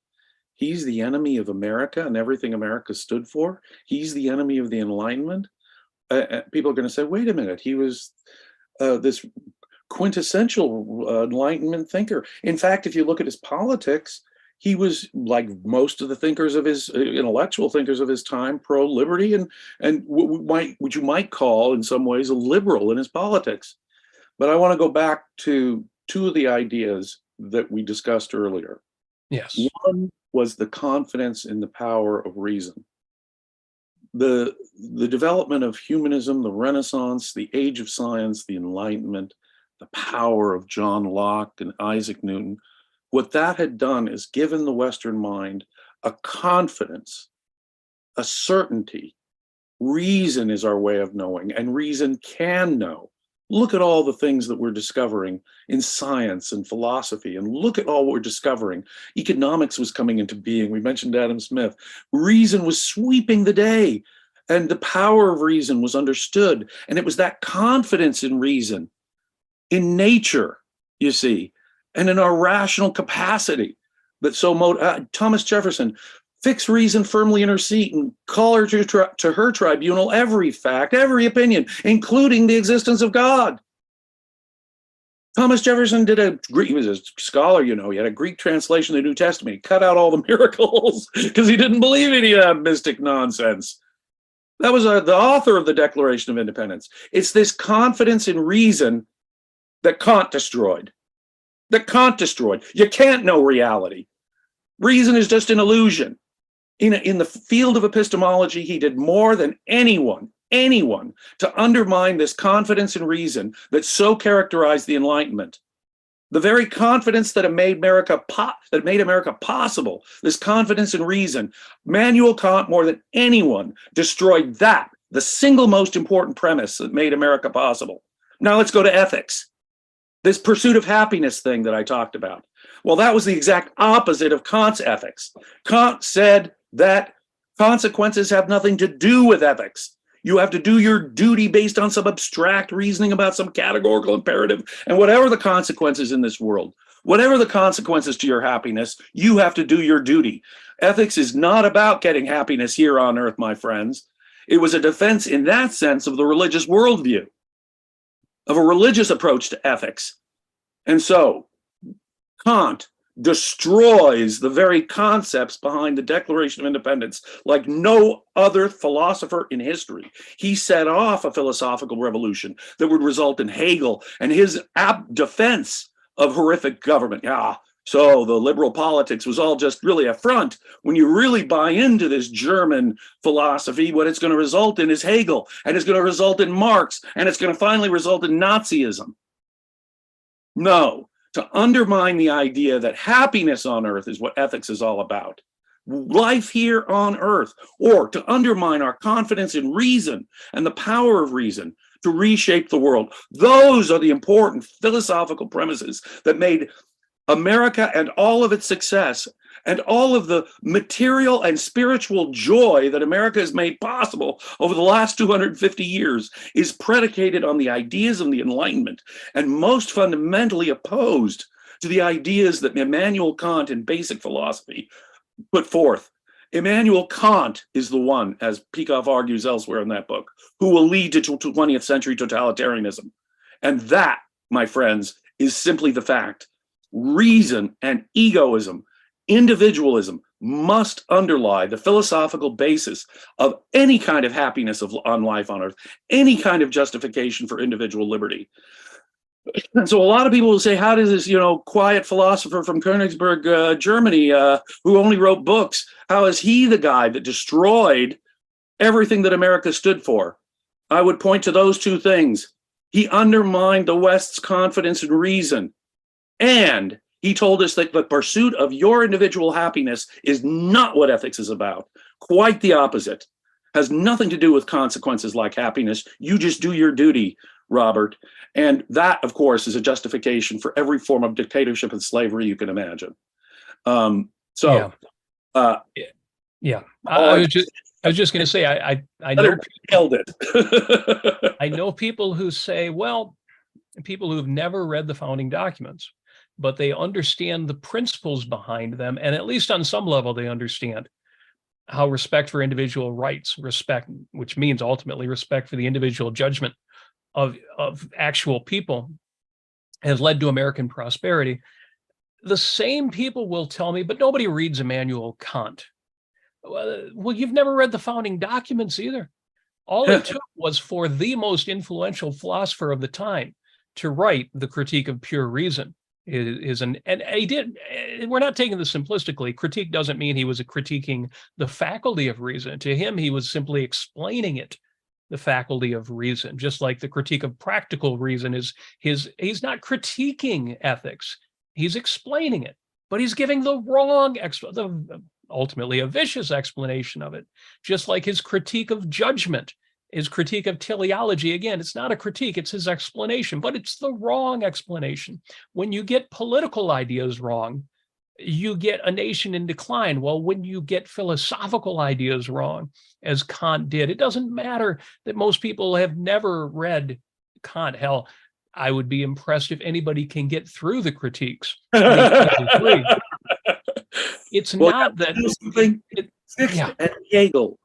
he's the enemy of America and everything America stood for? He's the enemy of the Enlightenment? People are going to say, wait a minute, he was this quintessential Enlightenment thinker. In fact, if you look at his politics, he was, like most of the thinkers of his intellectual thinkers of his time, pro-liberty and what you might call in some ways a liberal in his politics. But I want to go back to two of the ideas that we discussed earlier. Yes. One was the confidence in the power of reason. The development of humanism, the Renaissance, the age of science, the Enlightenment, the power of John Locke and Isaac Newton, what that had done is given the Western mind a confidence, a certainty. Reason is our way of knowing, and reason can know. Look at all the things that we're discovering in science and philosophy, and look at all what we're discovering. Economics was coming into being. We mentioned Adam Smith. Reason was sweeping the day, and the power of reason was understood. And it was that confidence in reason, in nature, you see, and in our rational capacity that Thomas Jefferson, fix reason firmly in her seat and call her to her tribunal every fact, every opinion, including the existence of God. Thomas Jefferson he was a scholar, he had a Greek translation of the New Testament. He cut out all the miracles because he didn't believe any of that mystic nonsense. That was the author of the Declaration of Independence. It's this confidence in reason that Kant destroyed. You can't know reality. Reason is just an illusion. In the field of epistemology, he did more than anyone to undermine this confidence in reason that so characterized the Enlightenment. The very confidence that made America possible, this confidence in reason, Immanuel Kant, more than anyone, destroyed that, the single most important premise that made America possible. Now let's go to ethics. This pursuit of happiness thing that I talked about. Well, that was the exact opposite of Kant's ethics. Kant said that consequences have nothing to do with ethics. You have to do your duty based on some abstract reasoning about some categorical imperative. And whatever the consequences in this world, whatever the consequences to your happiness, you have to do your duty. Ethics is not about getting happiness here on earth, my friends. It was a defense in that sense of the religious worldview, of a religious approach to ethics. And so Kant destroys the very concepts behind the Declaration of Independence like no other philosopher in history. He set off a philosophical revolution that would result in Hegel and his defense of horrific government. Yeah, so the liberal politics was all just really a front. When you really buy into this German philosophy, what it's going to result in is Hegel, and it's going to result in Marx, and it's going to finally result in Nazism. No, to undermine the idea that happiness on earth is what ethics is all about, life here on earth, or to undermine our confidence in reason and the power of reason to reshape the world. Those are the important philosophical premises that made America and all of its success and all of the material and spiritual joy that America has made possible over the last 250 years is predicated on the ideas of the Enlightenment, and most fundamentally opposed to the ideas that Immanuel Kant in basic philosophy put forth. Immanuel Kant is the one, as Peikoff argues elsewhere in that book, who will lead to 20th century totalitarianism. And that, my friends, is simply the fact. Reason and egoism, individualism must underlie the philosophical basis of any kind of happiness on life on earth, any kind of justification for individual liberty. And so a lot of people will say, how does this, quiet philosopher from Königsberg, Germany, who only wrote books, how is he the guy that destroyed everything that America stood for? I would point to those two things. He undermined the West's confidence in reason. And he told us that the pursuit of your individual happiness is not what ethics is about. Quite the opposite. Has nothing to do with consequences like happiness. You just do your duty, Robert. And that, of course, is a justification for every form of dictatorship and slavery you can imagine. Yeah. I was just going to say, I know held it. I know people who say, well, people who've never read the founding documents, but they understand the principles behind them, and at least on some level, they understand how respect for individual rights, which means ultimately respect for the individual judgment of actual people, has led to American prosperity. The same people will tell me, but nobody reads Immanuel Kant. Well, you've never read the founding documents either. All it took was for the most influential philosopher of the time to write the Critique of Pure Reason. And he did. We're not taking this simplistically. Critique doesn't mean he was critiquing the faculty of reason. To him, he was simply explaining it, the faculty of reason, just like the Critique of Practical Reason is he's not critiquing ethics. He's explaining it, but he's giving the wrong, ultimately a vicious explanation of it, just like his Critique of Judgment. His Critique of Teleology, again, it's not a critique, it's his explanation, but it's the wrong explanation. When you get political ideas wrong, you get a nation in decline. Well, when you get philosophical ideas wrong, as Kant did, it doesn't matter that most people have never read Kant. Hell, I would be impressed if anybody can get through the critiques. It's not that something. And Hegel.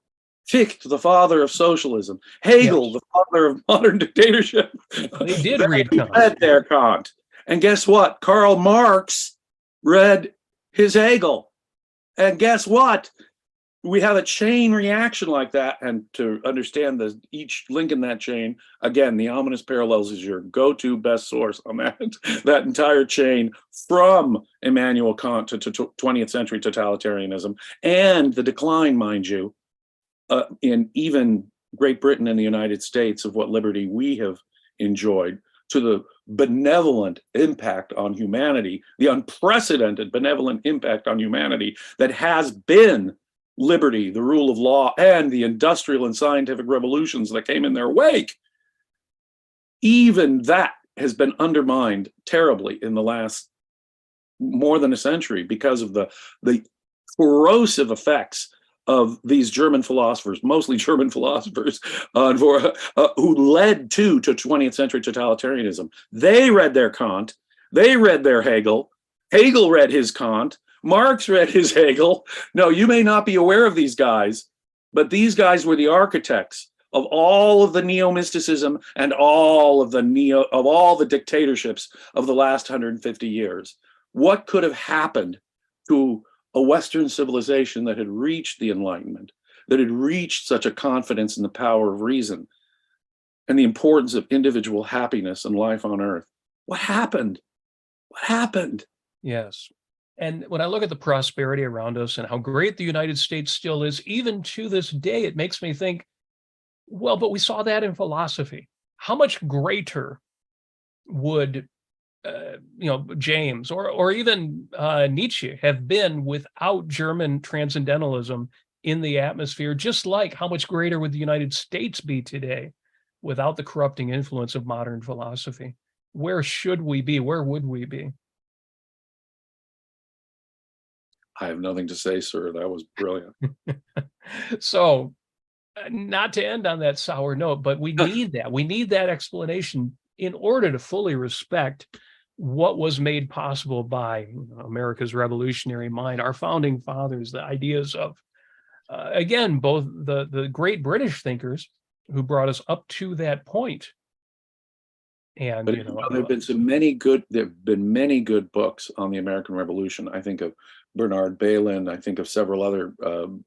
Fichte, the father of socialism. Hegel, the father of modern dictatorship. They did read Kant. Read their Kant. And guess what? Karl Marx read his Hegel. And guess what? We have a chain reaction like that. And to understand each link in that chain, again, the ominous parallels is your go-to best source on that entire chain, from Immanuel Kant to 20th century totalitarianism and the decline, mind you, in even Great Britain and the United States, of what liberty we have enjoyed, to the benevolent impact on humanity, the unprecedented benevolent impact on humanity that has been liberty, the rule of law, and the industrial and scientific revolutions that came in their wake. Even that has been undermined terribly in the last more than a century because of the corrosive effects of these German philosophers, mostly German philosophers, who led to 20th century totalitarianism. They read their Kant, they read their Hegel, Hegel read his Kant, Marx read his Hegel. No, you may not be aware of these guys, but these guys were the architects of all of the neo-mysticism and all of the dictatorships of the last 150 years. What could have happened to a Western civilization that had reached the Enlightenment, that had reached such a confidence in the power of reason and the importance of individual happiness and life on earth? What happened? What happened? Yes. And when I look at the prosperity around us and how great the United States still is, even to this day, it makes me think, well, but we saw that in philosophy. How much greater would James or even Nietzsche have been without German transcendentalism in the atmosphere? Just like how much greater would the United States be today without the corrupting influence of modern philosophy? Where should we be? Where would we be? I have nothing to say, sir. That was brilliant. So, not to end on that sour note, but we need that. We need that explanation in order to fully respect what was made possible by America's revolutionary mind, our founding fathers, the ideas of, again, both the great British thinkers who brought us up to that point. And But there have been many good books on the American Revolution. I think of Bernard Bailyn. I think of several other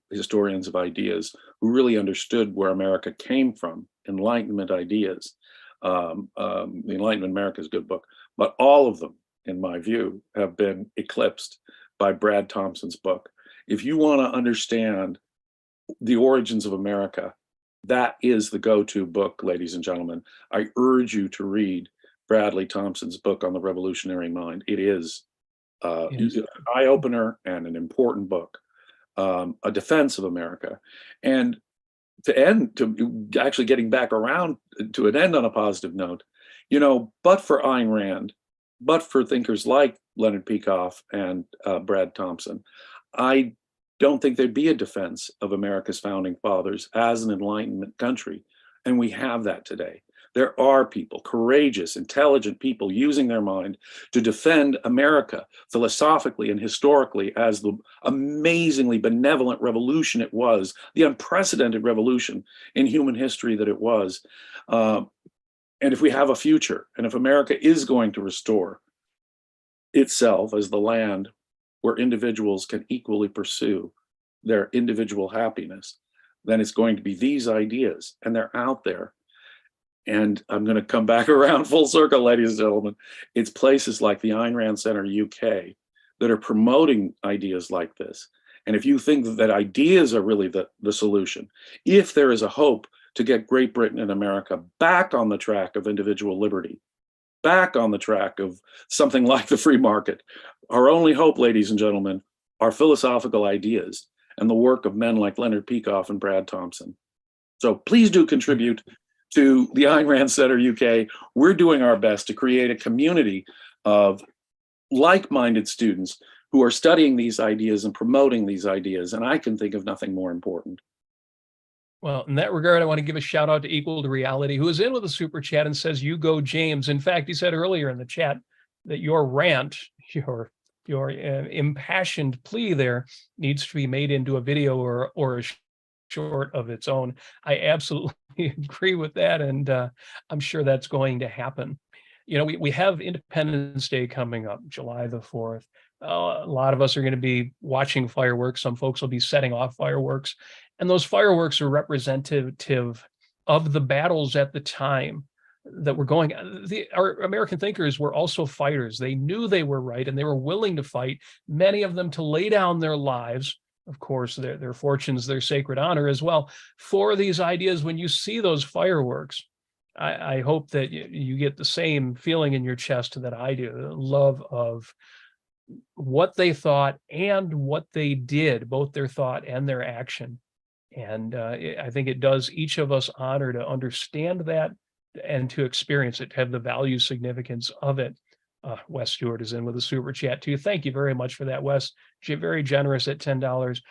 historians of ideas who really understood where America came from, Enlightenment ideas. The Enlightenment America is a good book, but all of them, in my view, have been eclipsed by Brad Thompson's book. If you want to understand the origins of America, that is the go-to book, ladies and gentlemen. I urge you to read Bradley Thompson's book on the revolutionary mind. It is an eye-opener and an important book, a defense of America. And to actually getting back around to an end on a positive note, but for Ayn Rand, but for thinkers like Leonard Peikoff and Brad Thompson, I don't think there'd be a defense of America's founding fathers as an Enlightenment country. And we have that today. There are people, courageous, intelligent people using their mind to defend America philosophically and historically as the amazingly benevolent revolution it was, the unprecedented revolution in human history that it was. And if we have a future, and if America is going to restore itself as the land where individuals can equally pursue their individual happiness, then it's going to be these ideas, and they're out there. And I'm going to come back around full circle, ladies and gentlemen. It's places like the Ayn Rand Center UK that are promoting ideas like this. And if you think that ideas are really the solution, if there is a hope to get Great Britain and America back on the track of individual liberty, back on the track of something like the free market, our only hope, ladies and gentlemen, are philosophical ideas and the work of men like Leonard Peikoff and Brad Thompson. So please do contribute to the Ayn Rand Center UK. We're doing our best to create a community of like-minded students who are studying these ideas and promoting these ideas, and I can think of nothing more important. Well, in that regard, I want to give a shout out to Equal to Reality, who is in with a super chat and says, "You go, James." In fact, he said earlier in the chat that your rant, your impassioned plea there needs to be made into a video or a short of its own. I absolutely agree with that, and I'm sure that's going to happen. We have Independence Day coming up, July the 4th. A lot of us are going to be watching fireworks. Some folks will be setting off fireworks. And those fireworks are representative of the battles at the time that were going. Our American thinkers were also fighters. They knew they were right, and they were willing to fight, many of them to lay down their lives, of course, their fortunes, their sacred honor as well, for these ideas. When you see those fireworks, I hope that you get the same feeling in your chest that I do, the love of what they thought and what they did, both their thought and their action. And I think it does each of us honor to understand that and to experience it, to have the value significance of it. Wes Stewart is in with a super chat too. Thank you very much for that, Wes. Very generous at $10.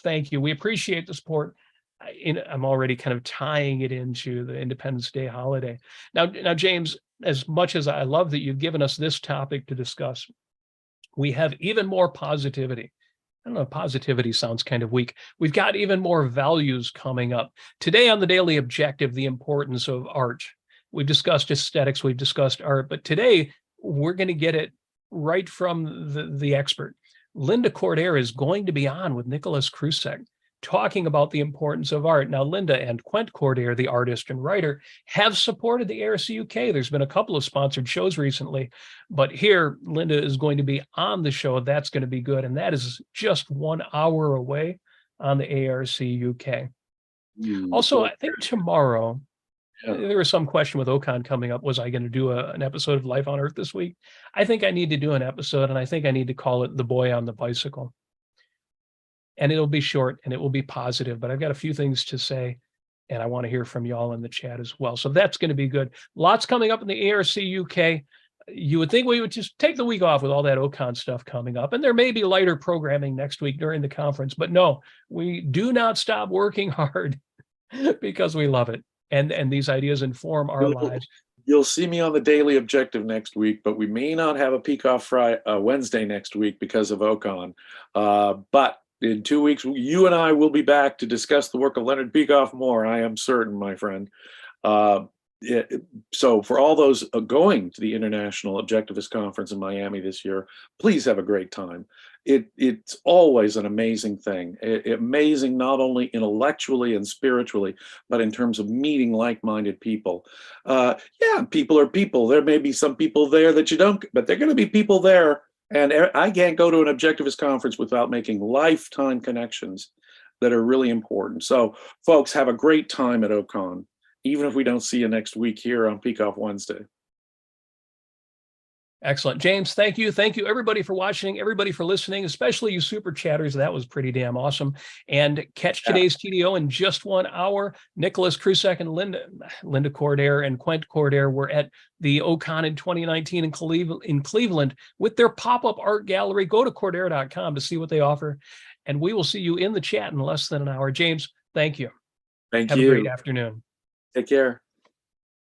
Thank you. We appreciate the support. I'm already kind of tying it into the Independence Day holiday. Now, James, as much as I love that you've given us this topic to discuss, we have even more positivity. I don't know, positivity sounds kind of weak. We've got even more values coming up. Today on the Daily Objective, the importance of art. We've discussed aesthetics, we've discussed art, but today we're going to get it right from the expert. Linda Cordair is going to be on with Nicholas Krusek, talking about the importance of art. Now, Linda and Quent Cordair, the artist and writer, have supported the ARC UK. There's been a couple of sponsored shows recently, but here Linda is going to be on the show. That's going to be good. And that is just 1 hour away on the ARC UK. Also, I think tomorrow, there was some question with Ocon coming up. Was I going to do an episode of Life on Earth this week? I think I need to do an episode, and I think I need to call it The Boy on the Bicycle. And it'll be short and it will be positive, but I've got a few things to say, and I want to hear from y'all in the chat as well. So that's going to be good. Lots coming up in the ARC UK. You would think we would just take the week off with all that Ocon stuff coming up, and there may be lighter programming next week during the conference, but no, we do not stop working hard because we love it. And these ideas inform our lives. You'll see me on the Daily Objective next week, but we may not have a Peikoff Wednesday next week because of Ocon. But in 2 weeks, you and I will be back to discuss the work of Leonard Peikoff more, I am certain, my friend. So for all those going to the International Objectivist Conference in Miami this year, please have a great time. It's always an amazing thing. Amazing not only intellectually and spiritually, but in terms of meeting like-minded people. Yeah, people are people. There may be some people there that you don't, but they're going to be people there. And I can't go to an Objectivist conference without making lifetime connections that are really important. So folks, have a great time at Ocon, even if we don't see you next week here on Peikoff Wednesday. Excellent. James, thank you. Thank you, everybody, for watching, everybody for listening, especially you super chatters. That was pretty damn awesome. And catch today's TDO in just 1 hour. Nicholas Krusek and Linda Cordair and Quent Cordair were at the Ocon in 2019 in Cleveland with their pop-up art gallery. Go to cordair.com to see what they offer. And we will see you in the chat in less than an hour. James, thank you. Thank you. Have a great afternoon. Take care.